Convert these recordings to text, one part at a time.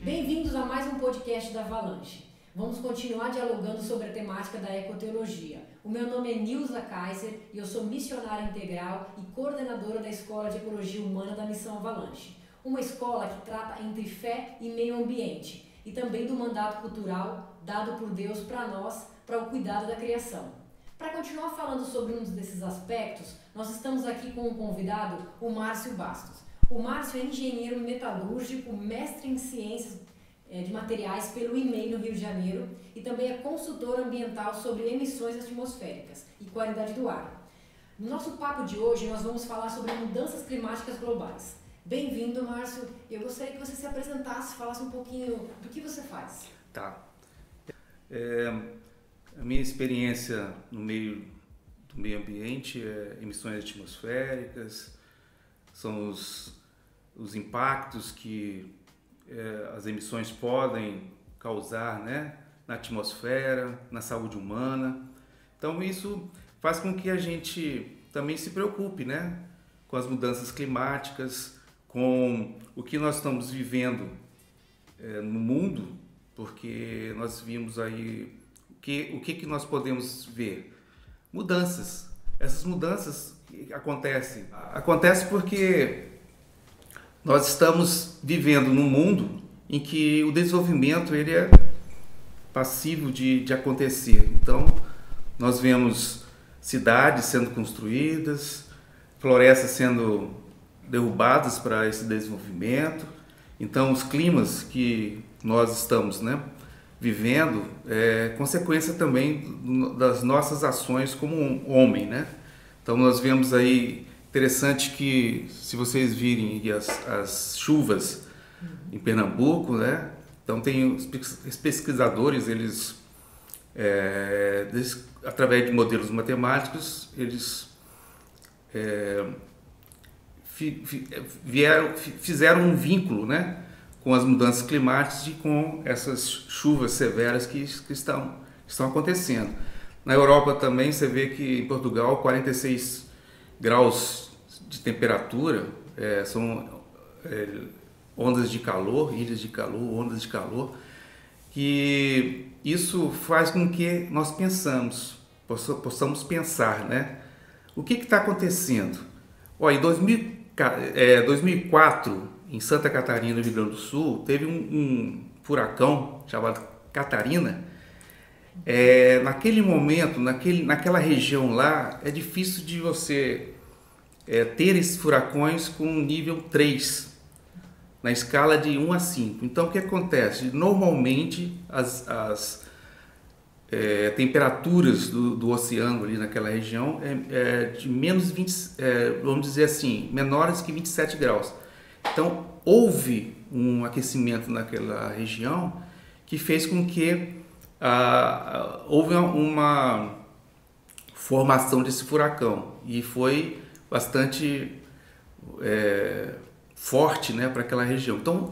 Bem-vindos a mais um podcast da Avalanche. Vamos continuar dialogando sobre a temática da ecoteologia. O meu nome é Nilza Kaiser e eu sou missionária integral e coordenadora da Escola de Ecologia Humana da Missão Avalanche. Uma escola que trata entre fé e meio ambiente e também do mandato cultural dado por Deus para nós, para o cuidado da criação. Para continuar falando sobre um desses aspectos, nós estamos aqui com um convidado, o Márcio Bastos. O Márcio é engenheiro metalúrgico, mestre em ciências de materiais pelo IMEI no Rio de Janeiro e também é consultor ambiental sobre emissões atmosféricas e qualidade do ar. No nosso papo de hoje, nós vamos falar sobre mudanças climáticas globais. Bem-vindo, Márcio. Eu gostaria que você se apresentasse, falasse um pouquinho do que você faz. Tá. A minha experiência no meio do meio ambiente é emissões atmosféricas, são os impactos que as emissões podem causar, né, na atmosfera, na saúde humana. Então isso faz com que a gente também se preocupe, né, com as mudanças climáticas, com o que nós estamos vivendo no mundo, porque nós vimos aí o que nós podemos ver? Mudanças. Essas mudanças acontecem porque nós estamos vivendo num mundo em que o desenvolvimento ele é passivo de acontecer. Então, nós vemos cidades sendo construídas, florestas sendo derrubadas para esse desenvolvimento. Então, os climas que nós estamos, né, vivendo é consequência também das nossas ações como um homem, né? Então, nós vemos aí, interessante que, se vocês virem as chuvas em Pernambuco, né? Então, tem os pesquisadores, eles através de modelos matemáticos, eles fizeram um vínculo, né, com as mudanças climáticas e com essas chuvas severas que estão acontecendo. Na Europa também você vê que em Portugal 46 graus de temperatura são ondas de calor, ilhas de calor, ondas de calor, que isso faz com que nós possamos pensar, né? O que está acontecendo? Em 2004, em Santa Catarina, no Rio Grande do Sul, teve um furacão chamado Catarina. Naquele momento, naquela região lá, é difícil de você ter esses furacões com nível 3, na escala de 1 a 5. Então, o que acontece? Normalmente, as temperaturas do oceano ali naquela região de menos 20, vamos dizer assim, menores que 27 graus. Então, houve um aquecimento naquela região que fez com que houve uma formação desse furacão e foi bastante forte, né, para aquela região. Então,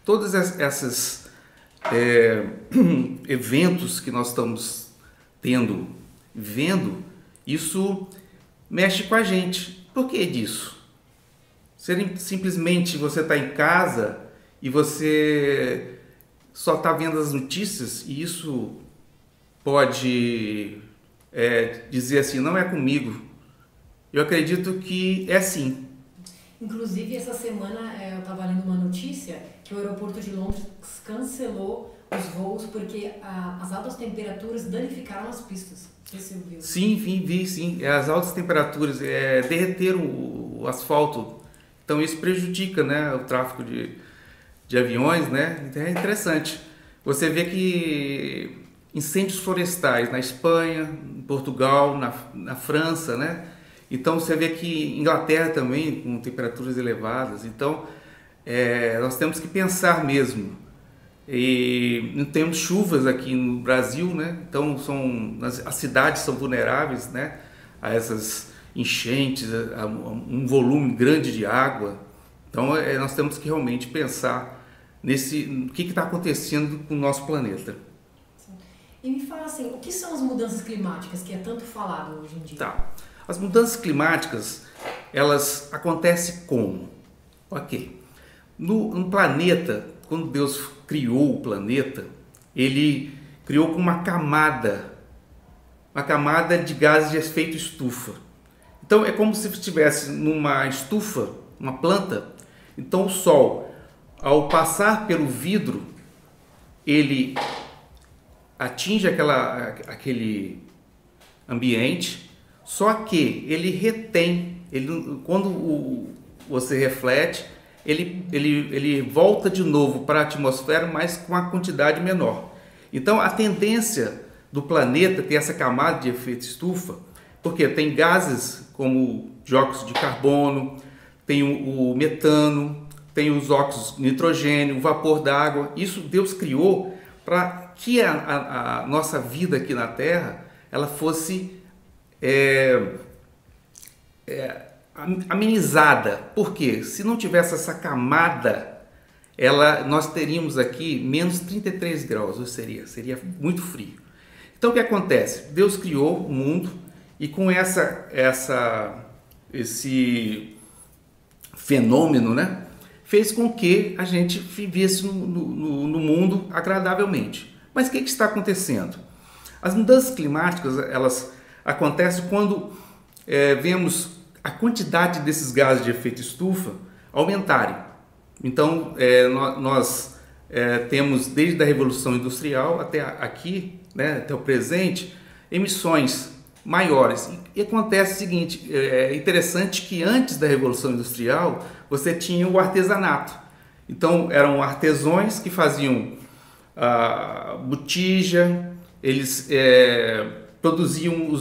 todos esses eventos que nós estamos vendo, isso mexe com a gente. Por que disso? Simplesmente você está em casa e você só está vendo as notícias e isso pode dizer assim, não é comigo. Eu acredito que é sim. Inclusive, essa semana eu estava lendo uma notícia que o aeroporto de Londres cancelou os voos porque as altas temperaturas danificaram as pistas. Não sei se você viu. Sim, vi sim. As altas temperaturas derreteram o asfalto. Então isso prejudica, né, o tráfego de aviões, né? Então é interessante. Você vê que incêndios florestais na Espanha, em Portugal, na França, né? Então você vê que Inglaterra também com temperaturas elevadas. Então nós temos que pensar mesmo. E não temos chuvas aqui no Brasil, né? Então as cidades são vulneráveis, né, a essas enchentes, a um volume grande de água. Então nós temos que realmente pensar no que está acontecendo com o nosso planeta. E me fala assim, o que são as mudanças climáticas que é tanto falado hoje em dia? Tá. As mudanças climáticas, elas acontecem como? Ok. No planeta, quando Deus criou o planeta, ele criou com uma camada de gases de efeito estufa. Então é como se estivesse numa estufa, uma planta. Então o Sol, ao passar pelo vidro, ele atinge aquele ambiente, só que ele retém, quando você reflete, ele volta de novo para a atmosfera, mas com a quantidade menor. Então a tendência do planeta ter essa camada de efeito estufa, porque tem gases como dióxido de carbono, tem o metano, tem os óxidos de nitrogênio, o vapor d'água. Isso Deus criou para que a nossa vida aqui na Terra ela fosse amenizada. Por quê? Se não tivesse essa camada, nós teríamos aqui menos 33 graus, ou seria muito frio. Então o que acontece? Deus criou o mundo e com esse fenômeno, né, fez com que a gente vivesse no mundo agradavelmente. Mas o que está acontecendo? As mudanças climáticas, elas acontecem quando vemos a quantidade desses gases de efeito estufa aumentarem. Então, nós temos desde a Revolução Industrial até aqui, né, até o presente, emissões maiores. E acontece o seguinte, é interessante que antes da Revolução Industrial você tinha o artesanato. Então eram artesãos que faziam botija, eles produziam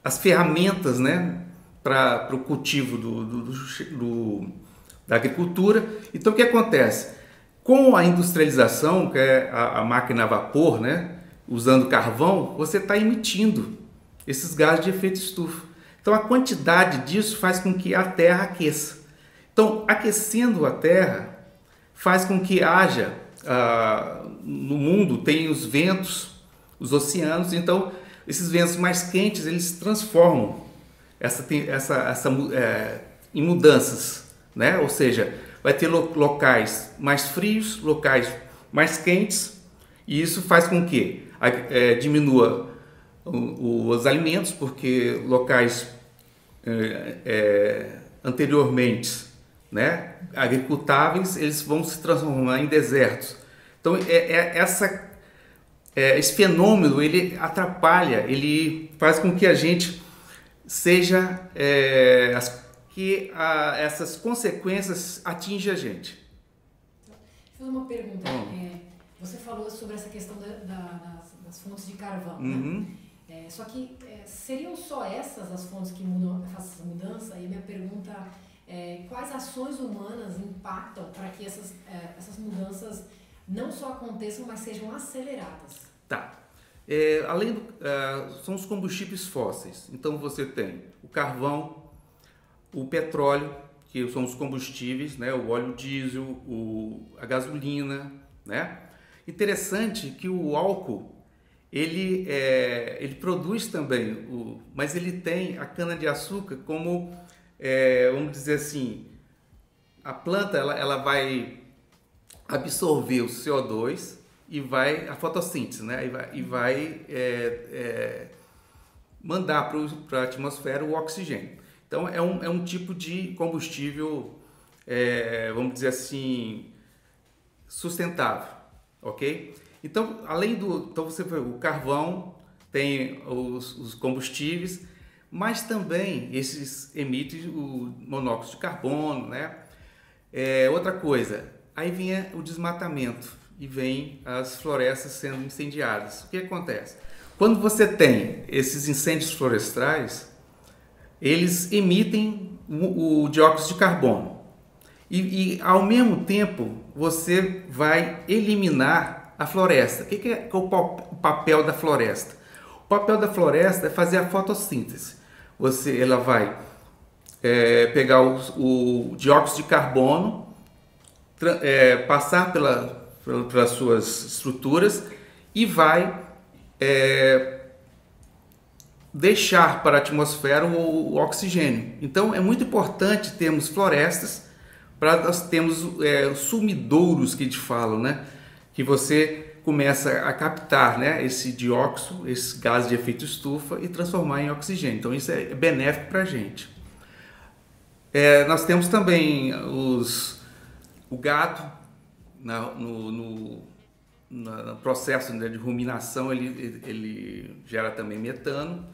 as ferramentas, né, para o cultivo da agricultura. Então o que acontece? Com a industrialização, que é a máquina a vapor, né, usando carvão, você está emitindo esses gases de efeito estufa. Então a quantidade disso faz com que a Terra aqueça. Então aquecendo a Terra faz com que haja, no mundo tem os ventos, os oceanos, então esses ventos mais quentes eles transformam em mudanças, né? Ou seja, vai ter locais mais frios, locais mais quentes, e isso faz com que diminua os alimentos, porque locais anteriormente, né, agricultáveis, eles vão se transformar em desertos. Então esse fenômeno ele atrapalha, ele faz com que a gente seja que essas consequências atingem a gente. Deixa eu fazer uma pergunta. Você falou sobre essa questão das fontes de carvão, uhum, né? Só que seriam só essas as fontes que fazem essa mudança? E a minha pergunta é quais ações humanas impactam para que essas mudanças não só aconteçam, mas sejam aceleradas? Tá. São os combustíveis fósseis. Então você tem o carvão, o petróleo, que são os combustíveis, né? O óleo diesel, a gasolina, né? Interessante que o álcool ele produz também, mas ele tem a cana-de-açúcar como, vamos dizer assim, a planta ela vai absorver o CO2 e a fotossíntese, né? E vai mandar para a atmosfera o oxigênio. Então é um tipo de combustível, vamos dizer assim, sustentável, ok? Então então você vê o carvão, tem os combustíveis, mas também esses emitem o monóxido de carbono, né? Outra coisa, aí vem o desmatamento e vem as florestas sendo incendiadas. O que acontece? Quando você tem esses incêndios florestais, eles emitem o dióxido de carbono e ao mesmo tempo você vai eliminar a floresta. O que é o papel da floresta? O papel da floresta é fazer a fotossíntese. Ela vai pegar o dióxido de carbono, passar pelas suas estruturas e vai deixar para a atmosfera o oxigênio. Então é muito importante termos florestas para nós termos sumidouros que a gente fala, né? Que você começa a captar, né, esse dióxido, esse gás de efeito estufa e transformar em oxigênio. Então isso é benéfico para a gente. Nós temos também o gado no processo, né, de ruminação, ele gera também metano,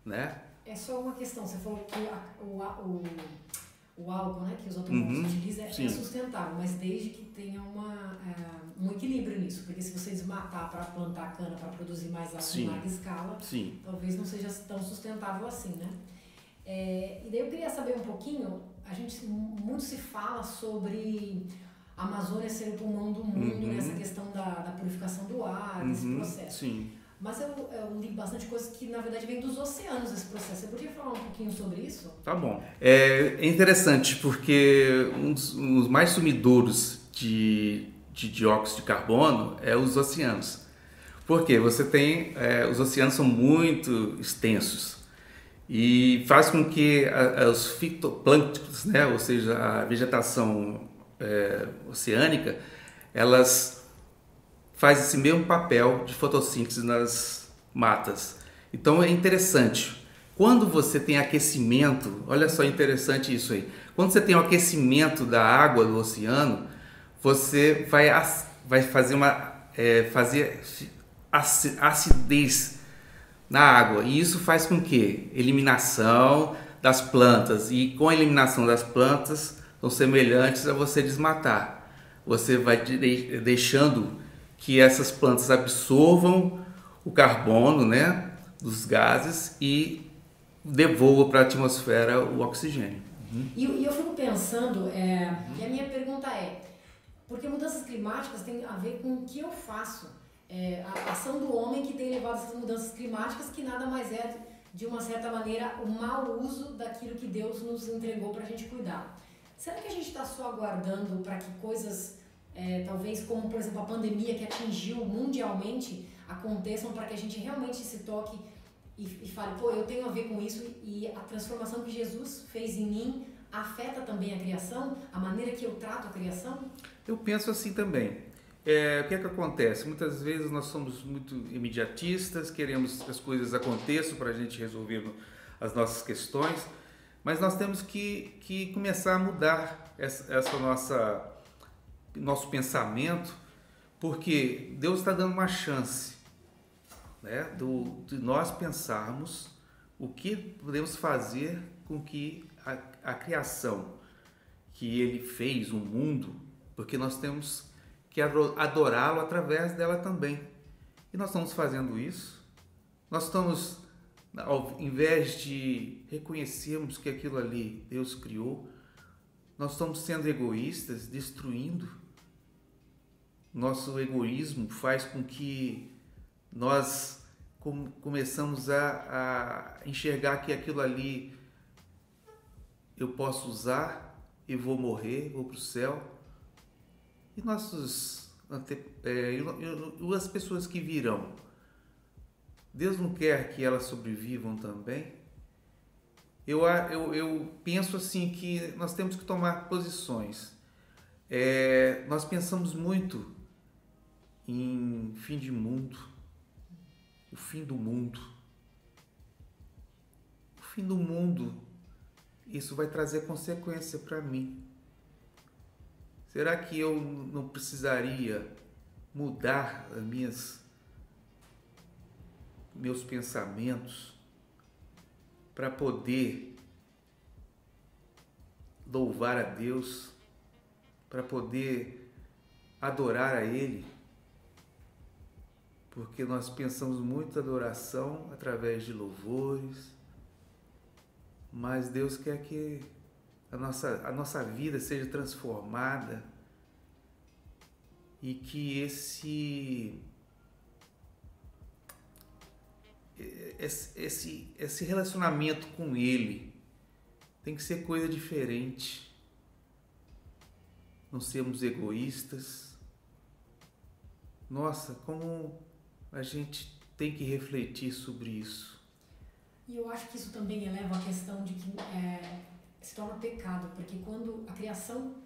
né? É só uma questão, você falou que o álcool, né, que os automóveis utilizam é sustentável, mas desde que tenha um equilíbrio nisso, porque se você desmatar para plantar cana para produzir mais álcool em larga escala, talvez não seja tão sustentável assim, né? E daí eu queria saber um pouquinho, muito se fala sobre a Amazônia ser o pulmão do mundo, nessa questão da purificação do ar, desse processo. Sim. Mas eu li bastante coisa que, na verdade, vem dos oceanos esse processo. Você podia falar um pouquinho sobre isso? Tá bom. É interessante porque um dos mais sumidouros de dióxido de carbono é os oceanos. Por quê? Você tem... os oceanos são muito extensos e faz com que os fitoplânctons, né, ou seja, a vegetação oceânica, elas faz esse mesmo papel de fotossíntese nas matas. Então é interessante. Quando você tem aquecimento, olha só interessante isso aí. Quando você tem o aquecimento da água do oceano, você vai fazer acidez na água. E isso faz com que eliminação das plantas. E com a eliminação das plantas, são semelhantes a você desmatar. Você vai deixando que essas plantas absorvam o carbono, né, dos gases e devolvam para a atmosfera o oxigênio. E eu fico pensando, e a minha pergunta porque mudanças climáticas tem a ver com o que eu faço, a ação do homem que tem levado essas mudanças climáticas, que nada mais é, de uma certa maneira, o mau uso daquilo que Deus nos entregou para a gente cuidar. Será que a gente está só aguardando para que coisas... talvez como, por exemplo, a pandemia que atingiu mundialmente aconteçam para que a gente realmente se toque e fale, eu tenho a ver com isso, e a transformação que Jesus fez em mim afeta também a criação, a maneira que eu trato a criação? Eu penso assim também. O que é que acontece? Muitas vezes nós somos muito imediatistas, queremos que as coisas aconteçam para a gente resolver as nossas questões, mas nós temos que começar a mudar nosso pensamento, porque Deus está dando uma chance, né, de nós pensarmos o que podemos fazer com que a criação que Ele fez, o mundo, porque nós temos que adorá-lo através dela também. E nós estamos fazendo isso. Nós estamos, ao invés de reconhecermos que aquilo ali Deus criou, nós estamos sendo egoístas, destruindo. Nosso egoísmo faz com que nós começamos a enxergar que aquilo ali eu posso usar e vou morrer, vou para o céu. E as pessoas que virão, Deus não quer que elas sobrevivam também? Eu penso assim que nós temos que tomar posições. Nós pensamos muito em fim de mundo, o fim do mundo. O fim do mundo, isso vai trazer consequência para mim. Será que eu não precisaria mudar meus pensamentos para poder louvar a Deus, para poder adorar a Ele? Porque nós pensamos muito adoração através de louvores, mas Deus quer que a nossa vida seja transformada e que esse relacionamento com Ele tem que ser coisa diferente. Não sermos egoístas. Nossa, como a gente tem que refletir sobre isso. E eu acho que isso também eleva a questão de que se torna pecado, porque quando a criação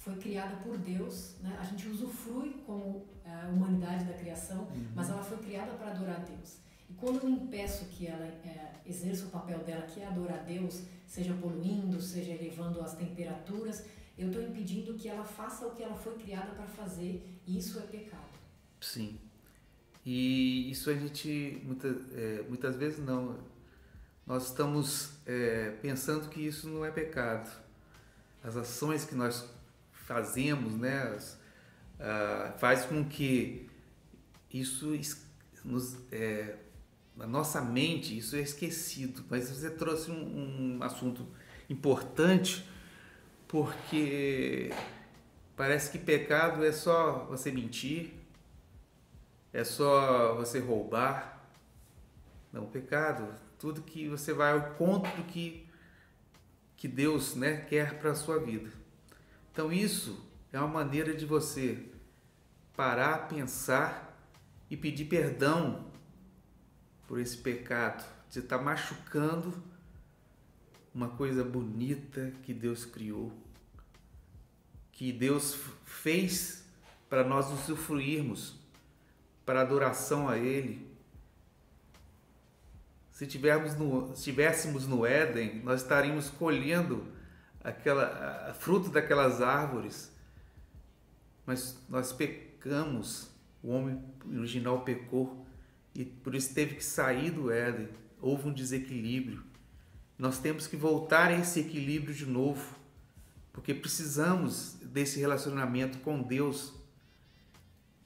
foi criada por Deus, né? A gente usufrui como a humanidade da criação, mas ela foi criada para adorar a Deus. E quando eu impeço que ela exerça o papel dela, que é adorar a Deus, seja poluindo, seja elevando as temperaturas, eu estou impedindo que ela faça o que ela foi criada para fazer, e isso é pecado. Sim. E isso a gente, muitas vezes não. Nós estamos pensando que isso não é pecado. As ações que nós fazemos, né, faz com que isso na nossa mente isso é esquecido. Mas você trouxe um assunto importante, porque parece que pecado é só você mentir, é só você roubar. Não, pecado, tudo que você vai ao encontro do que Deus, né, quer para a sua vida. Então isso é uma maneira de você parar, pensar e pedir perdão por esse pecado. Você está machucando uma coisa bonita que Deus criou, que Deus fez para nós usufruirmos, para adoração a Ele. Se estivéssemos no Éden, nós estaríamos colhendo fruto daquelas árvores, mas nós pecamos, o homem original pecou e por isso teve que sair do Éden. Houve um desequilíbrio. Nós temos que voltar a esse equilíbrio de novo, porque precisamos desse relacionamento com Deus.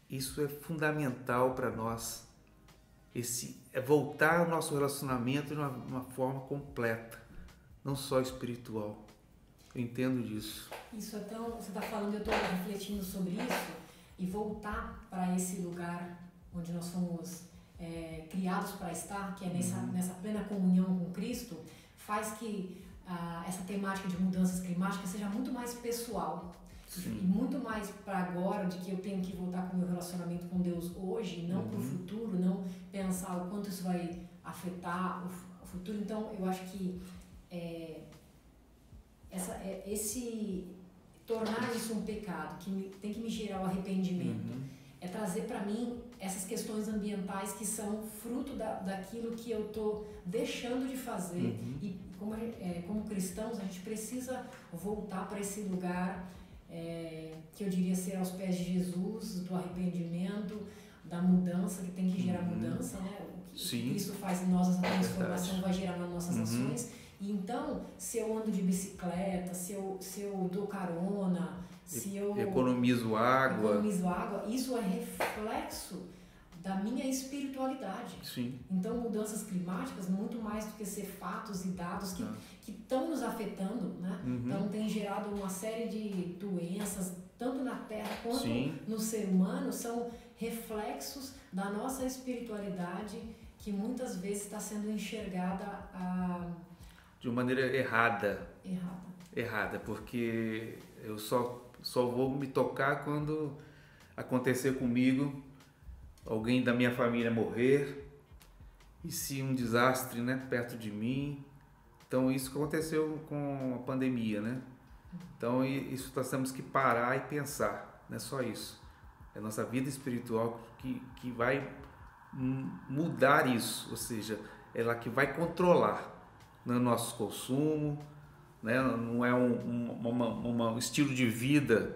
Isso é fundamental para nós. É voltar ao nosso relacionamento de uma forma completa, não só espiritual. Eu entendo disso. Isso então, você está falando, eu estou refletindo sobre isso, e voltar para esse lugar onde nós fomos criados para estar, que é nessa plena comunhão com Cristo, faz que essa temática de mudanças climáticas seja muito mais pessoal. Sim. E muito mais para agora, de que eu tenho que voltar com o meu relacionamento com Deus hoje, não para o futuro, não pensar o quanto isso vai afetar o futuro. Então, eu acho que tornar isso um pecado, que tem que me gerar o arrependimento, é trazer para mim essas questões ambientais que são fruto daquilo que eu estou deixando de fazer. E como cristãos, a gente precisa voltar para esse lugar que eu diria ser aos pés de Jesus, do arrependimento, da mudança, que tem que gerar mudança, né? O que Cristo faz em nós, essa transformação vai gerar nas nossas ações. E então, se eu ando de bicicleta, se eu dou carona, se eu economizo água, isso é reflexo da minha espiritualidade. Sim. Então, mudanças climáticas, muito mais do que ser fatos e dados que estão nos afetando, né? Então, tem gerado uma série de doenças, tanto na Terra quanto no ser humano, são reflexos da nossa espiritualidade que muitas vezes está sendo enxergada de uma maneira errada, porque eu só vou me tocar quando acontecer comigo, alguém da minha família morrer, e se um desastre, né, perto de mim. Então isso aconteceu com a pandemia, né? Então isso nós temos que parar e pensar, não é só isso. É a nossa vida espiritual que vai mudar isso, ou seja, ela que vai controlar no nosso consumo, né? Não é um estilo de vida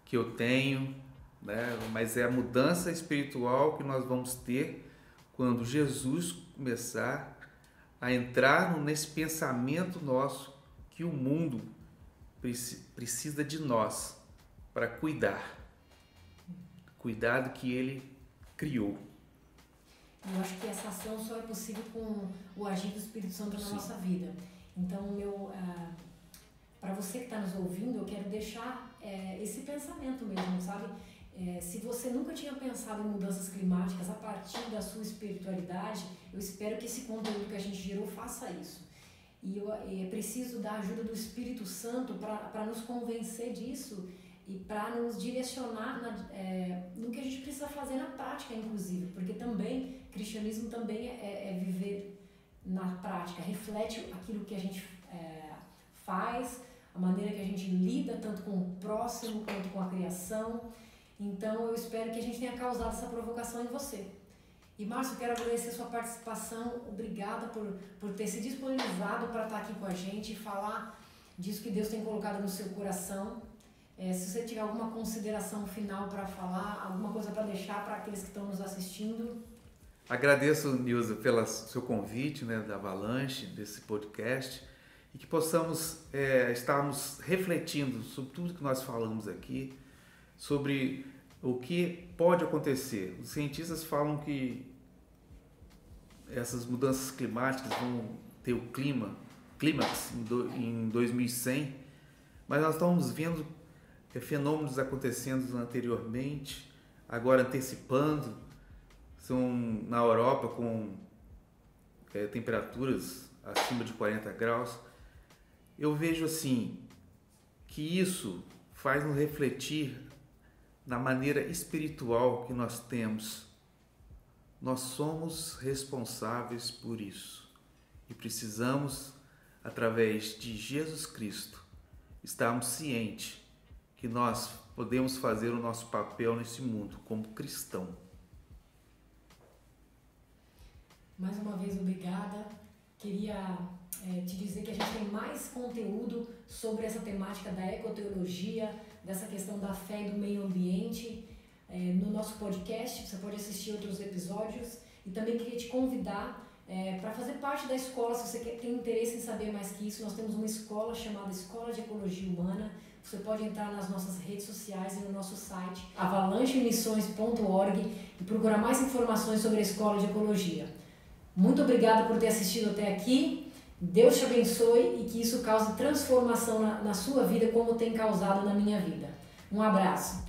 que eu tenho, né? Mas é a mudança espiritual que nós vamos ter quando Jesus começar a entrar nesse pensamento nosso que o mundo precisa de nós para cuidar do que ele criou. Eu acho que essa ação só é possível com o agir do Espírito Santo na nossa vida. Então, para você que está nos ouvindo, eu quero deixar esse pensamento mesmo, sabe? Se você nunca tinha pensado em mudanças climáticas a partir da sua espiritualidade, eu espero que esse conteúdo que a gente gerou faça isso. E é preciso da ajuda do Espírito Santo para nos convencer disso e para nos direcionar no que a gente precisa fazer na prática, inclusive, porque também, cristianismo também é viver na prática, reflete aquilo que a gente faz, a maneira que a gente lida tanto com o próximo quanto com a criação. Então eu espero que a gente tenha causado essa provocação em você. E Márcio, eu quero agradecer a sua participação, obrigada por ter se disponibilizado para estar aqui com a gente e falar disso que Deus tem colocado no seu coração. Se você tiver alguma consideração final para falar, alguma coisa para deixar para aqueles que estão nos assistindo. Agradeço, Nilza, pelo seu convite, né, da Avalanche, desse podcast, e que possamos estarmos refletindo sobre tudo que nós falamos aqui, sobre o que pode acontecer. Os cientistas falam que essas mudanças climáticas vão ter o clímax em 2100, mas nós estamos vendo fenômenos acontecendo anteriormente, agora antecipando, são na Europa com temperaturas acima de 40 graus. Eu vejo assim que isso faz nos refletir na maneira espiritual que nós temos. Nós somos responsáveis por isso e precisamos, através de Jesus Cristo, estarmos cientes que nós podemos fazer o nosso papel nesse mundo como cristão. Mais uma vez, obrigada. Queria te dizer que a gente tem mais conteúdo sobre essa temática da ecoteologia, dessa questão da fé e do meio ambiente no nosso podcast. Você pode assistir outros episódios e também queria te convidar para fazer parte da escola. Se você tem interesse em saber mais que isso, nós temos uma escola chamada Escola de Ecologia Humana. Você pode entrar nas nossas redes sociais e no nosso site avalanchemissões.org e procurar mais informações sobre a Escola de Ecologia. Muito obrigada por ter assistido até aqui. Deus te abençoe e que isso cause transformação na sua vida como tem causado na minha vida. Um abraço.